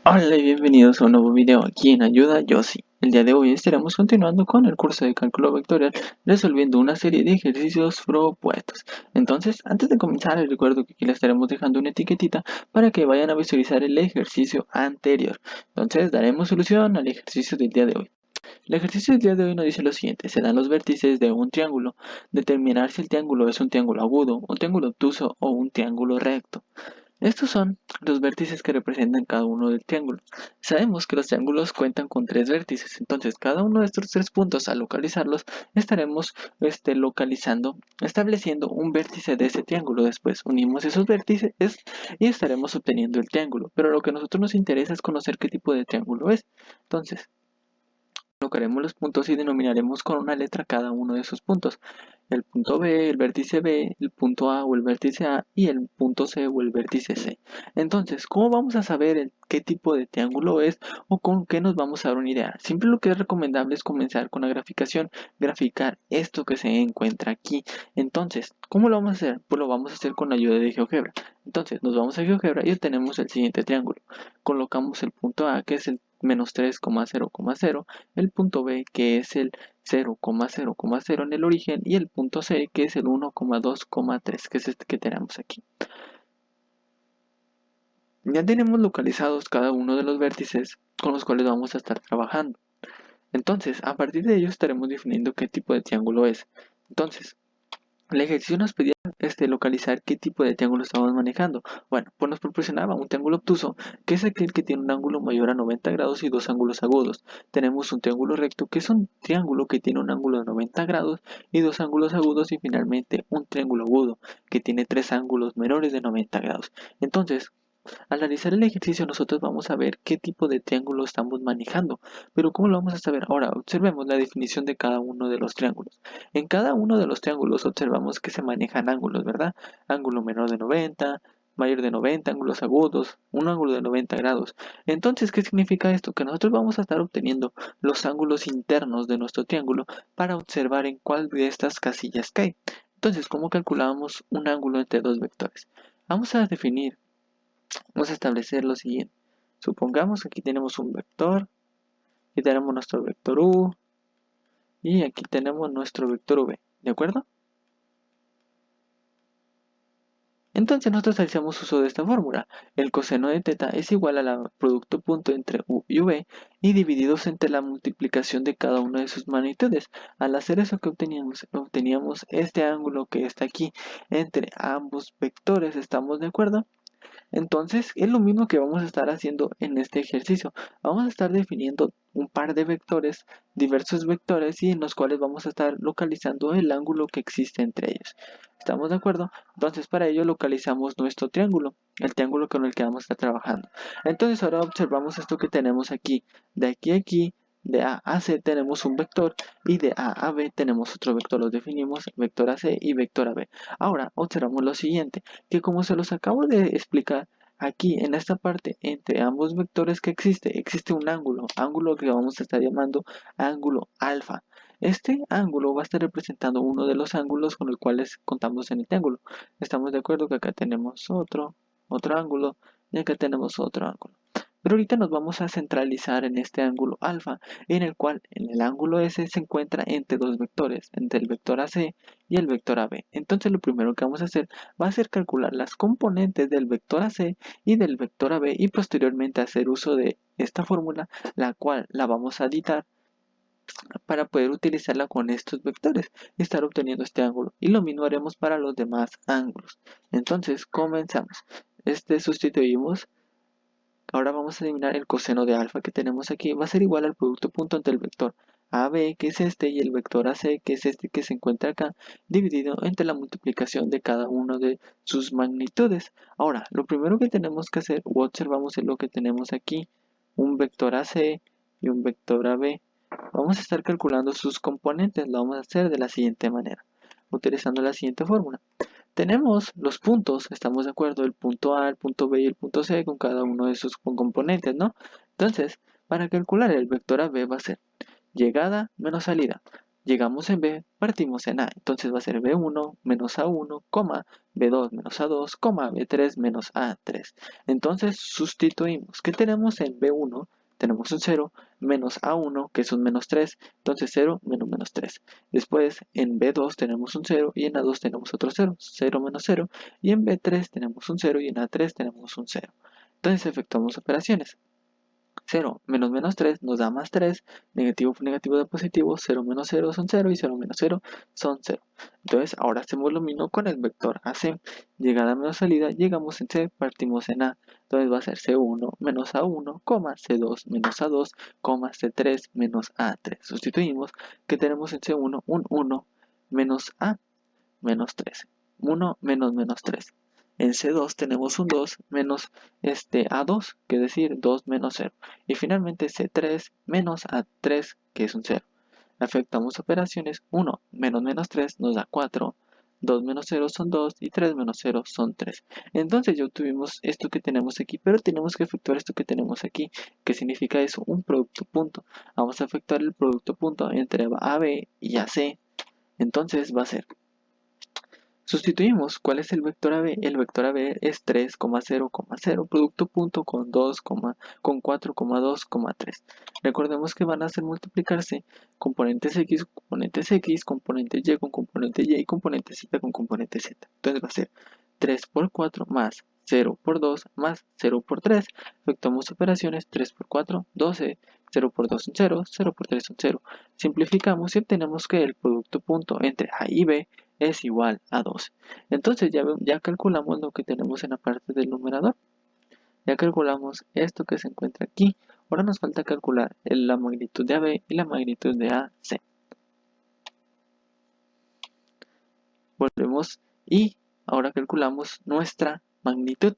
Hola y bienvenidos a un nuevo video aquí en Ayuda Yossi. El día de hoy estaremos continuando con el curso de cálculo vectorial resolviendo una serie de ejercicios propuestos. Entonces, antes de comenzar, les recuerdo que aquí les estaremos dejando una etiquetita para que vayan a visualizar el ejercicio anterior. Entonces, daremos solución al ejercicio del día de hoy. El ejercicio del día de hoy nos dice lo siguiente: se dan los vértices de un triángulo, determinar si el triángulo es un triángulo agudo, un triángulo obtuso o un triángulo recto. Estos son los vértices que representan cada uno del triángulo. Sabemos que los triángulos cuentan con tres vértices, entonces cada uno de estos tres puntos, al localizarlos, estaremos estableciendo un vértice de ese triángulo. Después unimos esos vértices y estaremos obteniendo el triángulo. Pero lo que a nosotros nos interesa es conocer qué tipo de triángulo es. Entonces, colocaremos los puntos y denominaremos con una letra cada uno de esos puntos. El punto B, el vértice B, el punto A o el vértice A y el punto C o el vértice C. Entonces, ¿cómo vamos a saber qué tipo de triángulo es o con qué nos vamos a dar una idea? Siempre lo que es recomendable es comenzar con la graficación, graficar esto que se encuentra aquí. Entonces, ¿cómo lo vamos a hacer? Pues lo vamos a hacer con la ayuda de GeoGebra. Entonces, nos vamos a GeoGebra y obtenemos el siguiente triángulo. Colocamos el punto A, que es el menos 3,0,0, el punto B, que es el 0,0,0 en el origen, y el punto C, que es el 1,2,3, que es este que tenemos aquí. Ya tenemos localizados cada uno de los vértices con los cuales vamos a estar trabajando. Entonces, a partir de ellos estaremos definiendo qué tipo de triángulo es. Entonces, el ejercicio nos pedía localizar qué tipo de triángulo estamos manejando. Bueno, pues nos proporcionaba un triángulo obtuso, que es aquel que tiene un ángulo mayor a 90 grados y dos ángulos agudos. Tenemos un triángulo recto, que es un triángulo que tiene un ángulo de 90 grados y dos ángulos agudos. Y finalmente un triángulo agudo, que tiene tres ángulos menores de 90 grados. Entonces, al realizar el ejercicio nosotros vamos a ver qué tipo de triángulo estamos manejando, pero ¿cómo lo vamos a saber? Ahora observemos la definición de cada uno de los triángulos. En cada uno de los triángulos observamos que se manejan ángulos, ¿verdad? Ángulo menor de 90, mayor de 90, ángulos agudos, un ángulo de 90 grados. Entonces, ¿qué significa esto? Que nosotros vamos a estar obteniendo los ángulos internos de nuestro triángulo para observar en cuál de estas casillas cae. Entonces, ¿cómo calculamos un ángulo entre dos vectores? Vamos a establecer lo siguiente. Supongamos que aquí tenemos un vector, aquí tenemos nuestro vector u y aquí tenemos nuestro vector v, ¿de acuerdo? Entonces nosotros hacemos uso de esta fórmula. El coseno de teta es igual a la producto punto entre u y v y divididos entre la multiplicación de cada una de sus magnitudes. Al hacer eso, que obteníamos este ángulo que está aquí entre ambos vectores, ¿estamos de acuerdo? Entonces es lo mismo que vamos a estar haciendo en este ejercicio. Vamos a estar definiendo un par de vectores, diversos vectores, y en los cuales vamos a estar localizando el ángulo que existe entre ellos. ¿Estamos de acuerdo? Entonces para ello localizamos nuestro triángulo, el triángulo con el que vamos a estar trabajando. Entonces ahora observamos esto que tenemos aquí. De aquí a aquí, de A a C tenemos un vector y de A a B tenemos otro vector. Los definimos vector AC y vector AB. Ahora observamos lo siguiente, que como se los acabo de explicar, aquí en esta parte entre ambos vectores que existe un ángulo que vamos a estar llamando ángulo alfa. Este ángulo va a estar representando uno de los ángulos con los cuales contamos en el triángulo. Estamos de acuerdo que acá tenemos otro ángulo y acá tenemos otro ángulo. Pero ahorita nos vamos a centralizar en este ángulo alfa, en el cual en el ángulo S se encuentra entre dos vectores, entre el vector AC y el vector AB. Entonces lo primero que vamos a hacer va a ser calcular las componentes del vector AC y del vector AB y posteriormente hacer uso de esta fórmula, la cual la vamos a editar para poder utilizarla con estos vectores y estar obteniendo este ángulo. Y lo mismo haremos para los demás ángulos. Entonces comenzamos. Sustituimos. Ahora vamos a eliminar el coseno de alfa que tenemos aquí. Va a ser igual al producto punto entre el vector AB, que es este, y el vector AC, que es este que se encuentra acá, dividido entre la multiplicación de cada uno de sus magnitudes. Ahora, lo primero que tenemos que hacer, o observamos, es lo que tenemos aquí, un vector AC y un vector AB. Vamos a estar calculando sus componentes. Lo vamos a hacer de la siguiente manera, utilizando la siguiente fórmula. Tenemos los puntos, estamos de acuerdo, el punto A, el punto B y el punto C con cada uno de sus componentes, ¿no? Entonces, para calcular el vector AB va a ser llegada menos salida. Llegamos en B, partimos en A. Entonces va a ser B1 menos A1, B2 menos A2, B3 menos A3. Entonces sustituimos. ¿Qué tenemos en B1? Tenemos un 0 menos A1, que es un menos 3. Entonces 0 menos menos 3. Después en B2 tenemos un 0 y en A2 tenemos otro 0. 0 menos 0. Y en B3 tenemos un 0 y en A3 tenemos un 0. Entonces efectuamos operaciones. 0 menos menos 3 nos da más 3, negativo por negativo da positivo, 0 menos 0 son 0 y 0 menos 0 son 0. Entonces ahora hacemos lo mismo con el vector AC. Llegada menos salida, llegamos en C, partimos en A. Entonces va a ser C1 menos A1, C2 menos A2, C3 menos A3. Sustituimos que tenemos en C1 un 1 menos A menos 3. 1 menos menos 3. En C2 tenemos un 2 menos A2, que es decir, 2 menos 0. Y finalmente C3 menos A3, que es un 0. Afectamos operaciones, 1 menos menos 3 nos da 4, 2 menos 0 son 2 y 3 menos 0 son 3. Entonces ya obtuvimos esto que tenemos aquí, pero tenemos que efectuar esto que tenemos aquí. ¿Qué significa eso? Un producto punto. Vamos a efectuar el producto punto entre AB y AC. Entonces va a ser, sustituimos. ¿Cuál es el vector AB? El vector AB es 3,0,0, producto punto con 2, con 4,2, 3. Recordemos que van a hacer multiplicarse componentes X, componente Y con componente Y y componente Z con componente Z. Entonces va a ser 3 por 4 más 0 por 2 más 0 por 3. Efectuamos operaciones, 3 por 4, 12. 0 por 2 son 0, 0 por 3 son 0. Simplificamos y obtenemos que el producto punto entre A y B es igual a 12. Entonces ya calculamos lo que tenemos en la parte del numerador. Ya calculamos esto que se encuentra aquí. Ahora nos falta calcular la magnitud de AB y la magnitud de AC. Volvemos y ahora calculamos nuestra magnitud.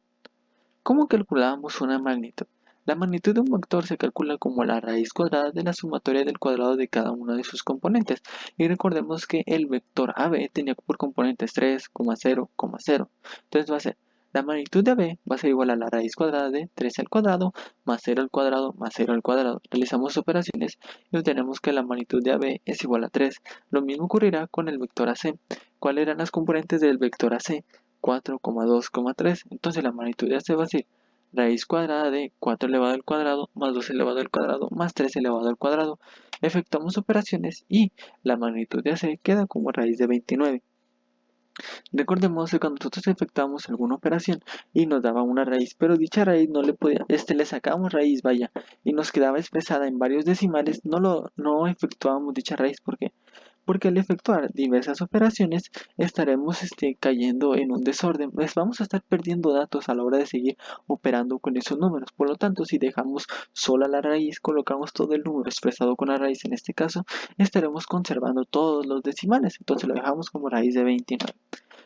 ¿Cómo calculamos una magnitud? La magnitud de un vector se calcula como la raíz cuadrada de la sumatoria del cuadrado de cada uno de sus componentes. Y recordemos que el vector AB tenía por componentes 3, 0, 0. Entonces va a ser, la magnitud de AB va a ser igual a la raíz cuadrada de 3 al cuadrado, más 0 al cuadrado, más 0 al cuadrado. Realizamos operaciones y obtenemos que la magnitud de AB es igual a 3. Lo mismo ocurrirá con el vector AC. ¿Cuáles eran las componentes del vector AC? 4,2, 3. Entonces la magnitud de AC va a ser raíz cuadrada de 4 elevado al cuadrado más 2 elevado al cuadrado más 3 elevado al cuadrado. Efectuamos operaciones y la magnitud de AC queda como raíz de 29. Recordemos que cuando nosotros efectuamos alguna operación y nos daba una raíz, pero dicha raíz no le podía, le sacábamos raíz, vaya, y nos quedaba expresada en varios decimales, no efectuábamos dicha raíz. ¿Por qué? Porque al efectuar diversas operaciones estaremos cayendo en un desorden, pues vamos a estar perdiendo datos a la hora de seguir operando con esos números. Por lo tanto, si dejamos sola la raíz, colocamos todo el número expresado con la raíz, en este caso, estaremos conservando todos los decimales, entonces lo dejamos como raíz de 29.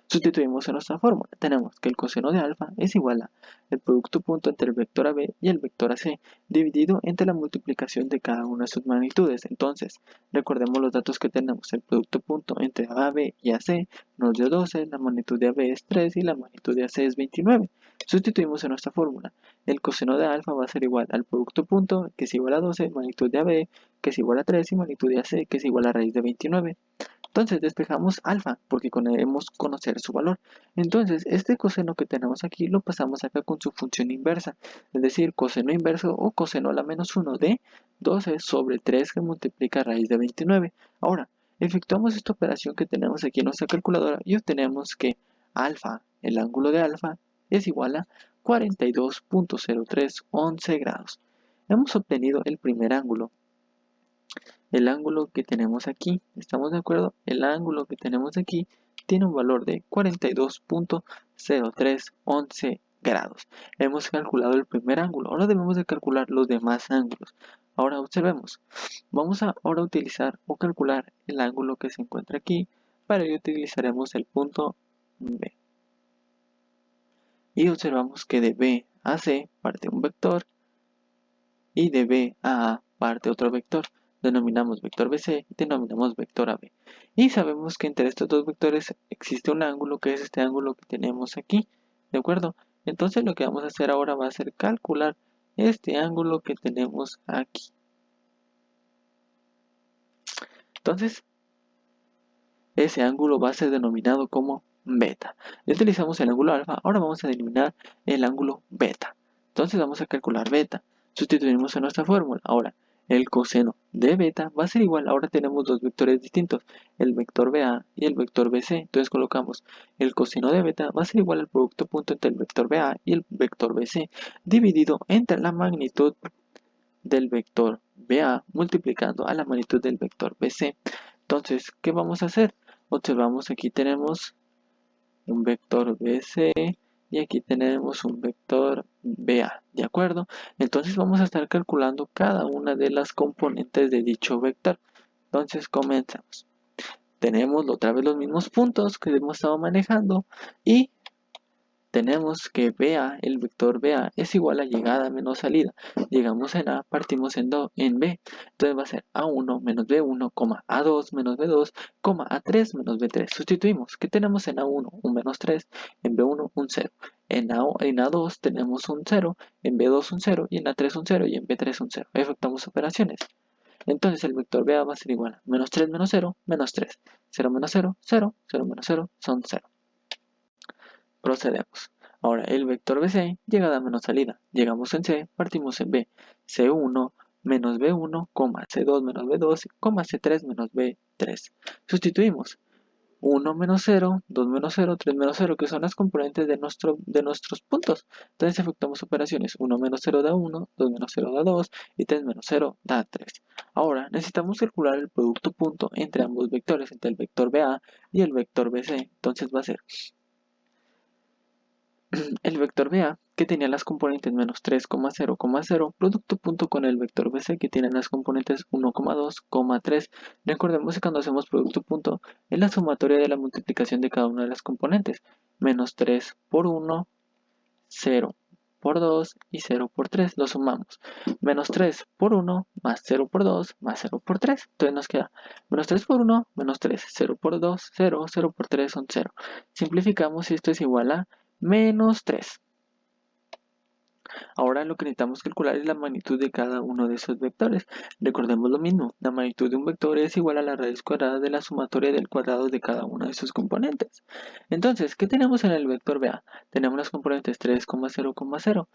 Sustituimos en nuestra fórmula. Tenemos que el coseno de alfa es igual a el producto punto entre el vector AB y el vector AC dividido entre la multiplicación de cada una de sus magnitudes. Entonces, recordemos los datos que tenemos. El producto punto entre AB y AC nos dio 12, la magnitud de AB es 3 y la magnitud de AC es 29. Sustituimos en nuestra fórmula. El coseno de alfa va a ser igual al producto punto, que es igual a 12, magnitud de AB, que es igual a 3, y magnitud de AC, que es igual a raíz de 29. Entonces despejamos alfa porque queremos conocer su valor. Entonces este coseno que tenemos aquí lo pasamos acá con su función inversa, es decir, coseno inverso o coseno a la menos 1 de 12 sobre 3 que multiplica raíz de 29. Ahora, efectuamos esta operación que tenemos aquí en nuestra calculadora y obtenemos que alfa, el ángulo de alfa, es igual a 42.0311 grados. Hemos obtenido el primer ángulo. El ángulo que tenemos aquí, ¿estamos de acuerdo? El ángulo que tenemos aquí tiene un valor de 42.0311 grados. Hemos calculado el primer ángulo, ahora debemos de calcular los demás ángulos. Ahora observemos, vamos a ahora utilizar o calcular el ángulo que se encuentra aquí. Para ello utilizaremos el punto B. Y observamos que de B a C parte un vector y de B a A parte otro vector. Denominamos vector BC y denominamos vector AB. Y sabemos que entre estos dos vectores existe un ángulo que es este ángulo que tenemos aquí, ¿de acuerdo? Entonces lo que vamos a hacer ahora va a ser calcular este ángulo que tenemos aquí. Entonces ese ángulo va a ser denominado como beta. Ya utilizamos el ángulo alfa, ahora vamos a denominar el ángulo beta. Entonces vamos a calcular beta. Sustituimos en nuestra fórmula. Ahora, el coseno de beta va a ser igual. Ahora tenemos dos vectores distintos, el vector BA y el vector BC. Entonces colocamos el coseno de beta va a ser igual al producto punto entre el vector BA y el vector BC, dividido entre la magnitud del vector BA multiplicando a la magnitud del vector BC. Entonces, ¿qué vamos a hacer? Observamos aquí tenemos un vector BC y aquí tenemos un vector BA, ¿de acuerdo? Entonces vamos a estar calculando cada una de las componentes de dicho vector. Entonces comenzamos. Tenemos otra vez los mismos puntos que hemos estado manejando y tenemos que BA, el vector BA es igual a llegada menos salida. Llegamos en A, partimos en B. Entonces va a ser A1 menos B1, A2 menos B2, A3 menos B3. Sustituimos. ¿Qué tenemos en A1? Un menos 3, en B1 un 0. En A2 tenemos un 0, en B2 un 0, y en A3 un 0, y en B3 un 0. Efectuamos operaciones. Entonces el vector BA va a ser igual a menos 3 menos 0, menos 3. 0 menos 0, 0, 0 menos 0 son 0. Procedemos. Ahora el vector BC, llegada menos salida. Llegamos en C, partimos en B. C1 menos B1, C2 menos B2, C3 menos B3. Sustituimos. 1 menos 0, 2 menos 0, 3 menos 0, que son las componentes de nuestros puntos. Entonces efectuamos operaciones. 1 menos 0 da 1, 2 menos 0 da 2 y 3 menos 0 da 3. Ahora necesitamos calcular el producto punto entre ambos vectores, entre el vector BA y el vector BC. Entonces va a ser el vector BA, que tenía las componentes menos 3, 0, 0, producto punto con el vector BC, que tiene las componentes 1, 2, 3. Recordemos que cuando hacemos producto punto, es la sumatoria de la multiplicación de cada una de las componentes. Menos 3 por 1, 0 por 2 y 0 por 3. Lo sumamos. Menos 3 por 1 más 0 por 2 más 0 por 3. Entonces nos queda menos 3 por 1, menos 3. 0 por 2, 0. 0 por 3 son 0. Simplificamos y esto es igual a menos 3. Ahora lo que necesitamos calcular es la magnitud de cada uno de esos vectores. Recordemos lo mismo, la magnitud de un vector es igual a la raíz cuadrada de la sumatoria del cuadrado de cada uno de sus componentes. Entonces, ¿qué tenemos en el vector BA? Tenemos las componentes 3, 0, 0.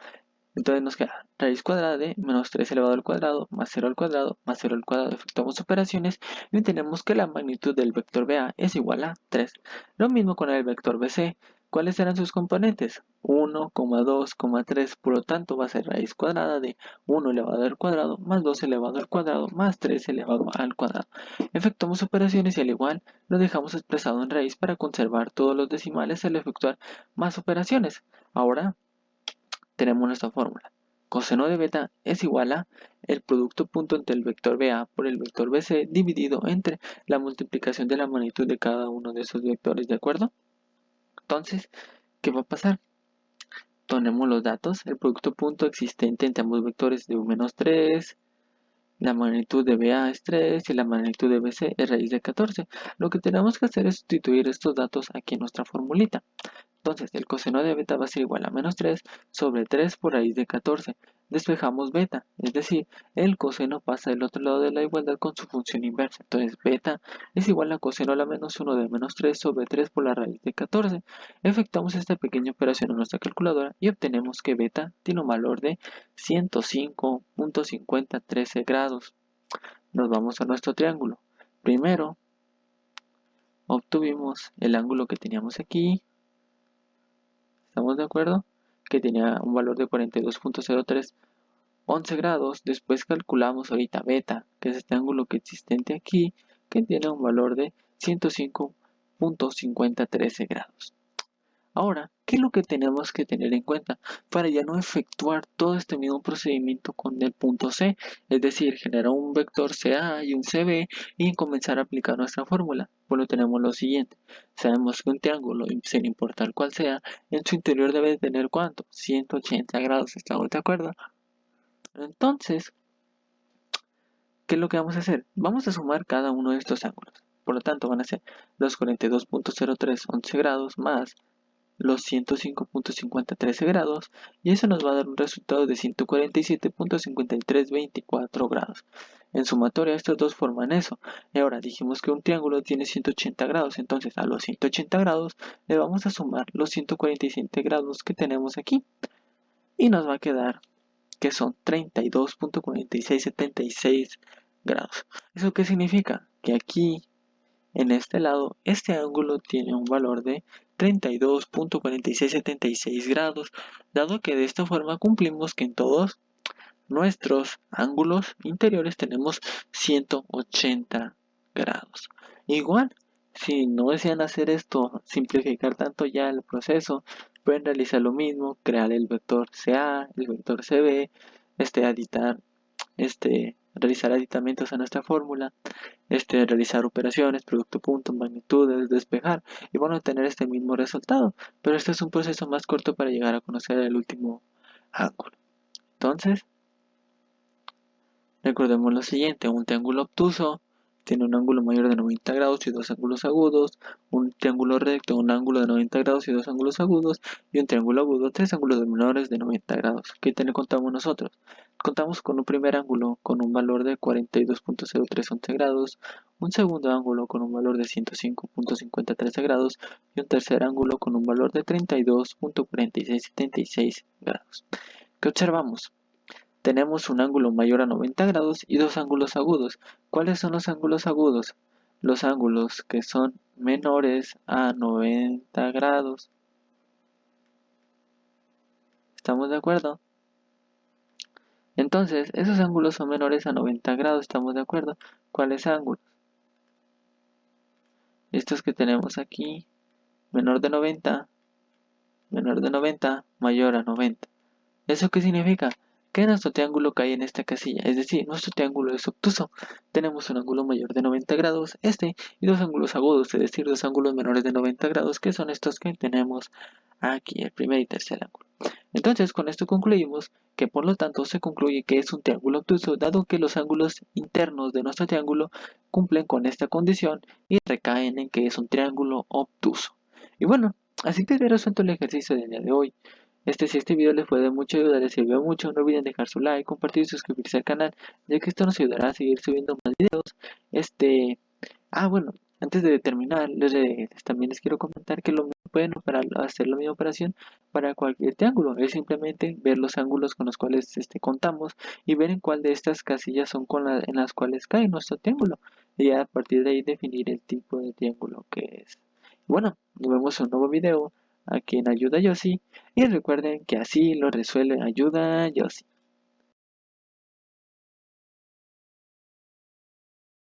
Entonces nos queda raíz cuadrada de menos 3 elevado al cuadrado, más 0 al cuadrado, más 0 al cuadrado. Efectuamos operaciones y tenemos que la magnitud del vector BA es igual a 3. Lo mismo con el vector BC. ¿Cuáles serán sus componentes? 1, 2, 3, por lo tanto va a ser raíz cuadrada de 1 elevado al cuadrado, más 2 elevado al cuadrado, más 3 elevado al cuadrado. Efectuamos operaciones y al igual lo dejamos expresado en raíz para conservar todos los decimales al efectuar más operaciones. Ahora tenemos nuestra fórmula. Coseno de beta es igual a el producto punto entre el vector BA por el vector BC dividido entre la multiplicación de la magnitud de cada uno de esos vectores, ¿de acuerdo? Entonces, ¿qué va a pasar? Tenemos los datos, el producto punto existente entre ambos vectores de 1 menos 3, la magnitud de BA es 3 y la magnitud de BC es raíz de 14. Lo que tenemos que hacer es sustituir estos datos aquí en nuestra formulita. Entonces, el coseno de beta va a ser igual a menos 3 sobre 3 por raíz de 14. Despejamos beta, es decir, el coseno pasa del otro lado de la igualdad con su función inversa. Entonces, beta es igual a coseno a la menos 1 de menos 3 sobre 3 por la raíz de 14. Efectuamos esta pequeña operación en nuestra calculadora y obtenemos que beta tiene un valor de 105.5013 grados. Nos vamos a nuestro triángulo. Primero, obtuvimos el ángulo que teníamos aquí. ¿Estamos de acuerdo? Que tenía un valor de 42.03, 11 grados. Después calculamos ahorita beta, que es este ángulo que existente aquí, que tiene un valor de 105.5013 grados. Ahora, ¿qué es lo que tenemos que tener en cuenta para ya no efectuar todo este mismo procedimiento con el punto C? Es decir, generar un vector CA y un CB y comenzar a aplicar nuestra fórmula. Bueno, tenemos lo siguiente. Sabemos que un triángulo, sin importar cuál sea, en su interior debe tener ¿cuánto? 180 grados, ¿estamos de acuerdo? Entonces, ¿qué es lo que vamos a hacer? Vamos a sumar cada uno de estos ángulos. Por lo tanto, van a ser los 42.03, 11 grados más los 105.5013 grados y eso nos va a dar un resultado de 147.5324 grados. En sumatoria estos dos forman eso. Y ahora dijimos que un triángulo tiene 180 grados, entonces a los 180 grados le vamos a sumar los 147 grados que tenemos aquí. Y nos va a quedar que son 32.4676 grados. ¿Eso qué significa? Que aquí, en este lado, este ángulo tiene un valor de 32.4676 grados, dado que de esta forma cumplimos que en todos nuestros ángulos interiores tenemos 180 grados. Igual, si no desean hacer esto, simplificar tanto ya el proceso, pueden realizar lo mismo, crear el vector CA, el vector CB, editar, realizar aditamientos a nuestra fórmula, realizar operaciones, producto punto, magnitudes, despejar, y van a tener este mismo resultado. Pero este es un proceso más corto para llegar a conocer el último ángulo. Entonces, recordemos lo siguiente: un triángulo obtuso tiene un ángulo mayor de 90 grados y dos ángulos agudos, un triángulo recto, un ángulo de 90 grados y dos ángulos agudos, y un triángulo agudo, tres ángulos menores de 90 grados. ¿Qué contamos nosotros? Contamos con un primer ángulo con un valor de 42.0311 grados, un segundo ángulo con un valor de 105.5013 grados y un tercer ángulo con un valor de 32.4676 grados. ¿Qué observamos? Tenemos un ángulo mayor a 90 grados y dos ángulos agudos. ¿Cuáles son los ángulos agudos? Los ángulos que son menores a 90 grados. ¿Estamos de acuerdo? Entonces, esos ángulos son menores a 90 grados, ¿estamos de acuerdo? ¿Cuáles ángulos? Estos que tenemos aquí, menor de 90, mayor a 90. ¿Eso qué significa? Que nuestro triángulo cae en esta casilla, es decir, nuestro triángulo es obtuso. Tenemos un ángulo mayor de 90 grados, y dos ángulos agudos, es decir, dos ángulos menores de 90 grados, que son estos que tenemos aquí, el primer y tercer ángulo. Entonces, con esto concluimos que por lo tanto se concluye que es un triángulo obtuso, dado que los ángulos internos de nuestro triángulo cumplen con esta condición y recaen en que es un triángulo obtuso. Y bueno, así queda resuelto el ejercicio del día de hoy. Si este video les fue de mucha ayuda, les sirvió mucho, no olviden dejar su like, compartir y suscribirse al canal, ya que esto nos ayudará a seguir subiendo más videos. Bueno, antes de terminar, también les quiero comentar que pueden hacer la misma operación para cualquier triángulo. Es simplemente ver los ángulos con los cuales contamos y ver en cuál de estas casillas son en las cuales cae nuestro triángulo. Y a partir de ahí definir el tipo de triángulo que es. Bueno, nos vemos en un nuevo video aquí en Ayuda Yossi. Y recuerden que así lo resuelve Ayuda Yossi.